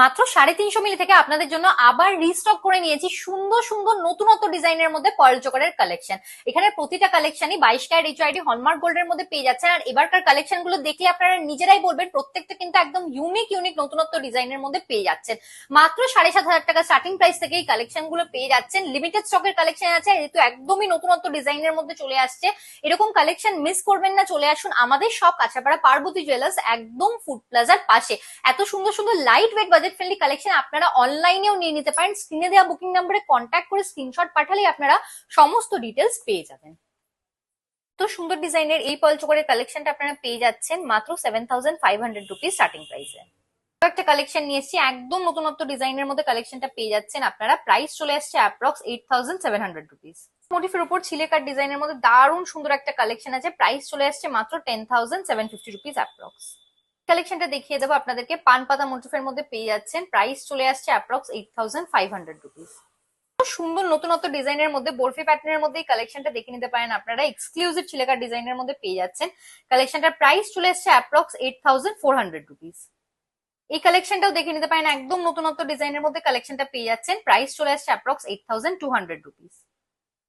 মাত্র 350 মিলি থেকে আপনাদের জন্য আবার রিস্টক করে নিয়েছি সুন্দর সুন্দর নতুনত্ব ডিজাইনের মধ্যে পয়েল চোকারের কালেকশন। এখানে প্রতিটা কালেকশনই 22 ক্যারেট এইচআইডি হলমার্ক গোল্ডের মধ্যে পেয়ে যাচ্ছেন। আর এবারকার কালেকশন গুলো দেখলে আপনারা নিজেরাই বলবেন প্রত্যেকটা কিন্তু একদম ইউনিক ইউনিক নতুনত্ব ডিজাইনের মধ্যে পেয়ে যাচ্ছেন। মাত্র 7,500 টাকা স্টার্টিং প্রাইস থেকে এই কালেকশন গুলো পেয়ে যাচ্ছেন। লিমিটেড স্টকের কালেকশন আছে, যেহেতু একদমই নতুনত্ব ডিজাইনের মধ্যে চলে আসছে। এরকম কালেকশন মিস করবেন না, চলে আসুন আমাদের সব কাঁচাপাড়া পার্বতী জুয়েলার্স, একদম ফুড প্লাজার পাশে। এত সুন্দর সুন্দর light weight budget friendly collection আপনারা অনলাইনেও নিয়ে নিতে পারেন। স্ক্রিনে দেওয়া বুকিং নাম্বারে কন্ট্যাক্ট করে স্ক্রিনশট পাঠালেই আপনারা সমস্ত ডিটেলস পেয়ে যাবেন। তো সুন্দর ডিজাইনের এই পয়েল চোকারের কালেকশনটা আপনারা পেয়ে যাচ্ছেন মাত্র 7,500 রুপিস স্টার্টিং প্রাইসে। একটা কালেকশন নিয়ে এসেছি একদম নতুনত্ব ডিজাইনের মধ্যে, কালেকশনটা পেয়ে যাচ্ছেন আপনারা। প্রাইস চলে আসছে অ্যাপ্রক্স 8,700 রুপিস। মোটিফের উপর ছিলেকার ডিজাইনের মধ্যে দারুণ সুন্দর একটা কালেকশন আছে, প্রাইস চলে আসছে মাত্র 10,750 রুপিস অ্যাপ্রক্স। কালেকশনটা দেখিয়ে দেবো আপনাদেরকে। পান পাতা মোটিফের মধ্যে পেয়ে যাচ্ছেন, প্রাইস চলে আসছে অ্যাপ্রক্স 8,500 রুপিস। সুন্দর নতুনত্ব ডিজাইনের মধ্যে বরফি প্যাটার্নের মধ্যে এই কালেকশনটা দেখে নিতে পারেন আপনারা। এক্সক্লুসিভ ছিলেকার ডিজাইনের মধ্যে পেয়ে যাচ্ছেন। কালেকশনটার প্রাইস চলে আসছে অ্যাপ্রক্স 8,400 রুপিস। এই কালেকশনটাও দেখে নিতে পারেন, একদম নতুনত্ব ডিজাইনের মধ্যে কালেকশনটা পেয়ে যাচ্ছেন। প্রাইস চলে আসছে অ্যাপ্রক্স 8,200 রুপিস।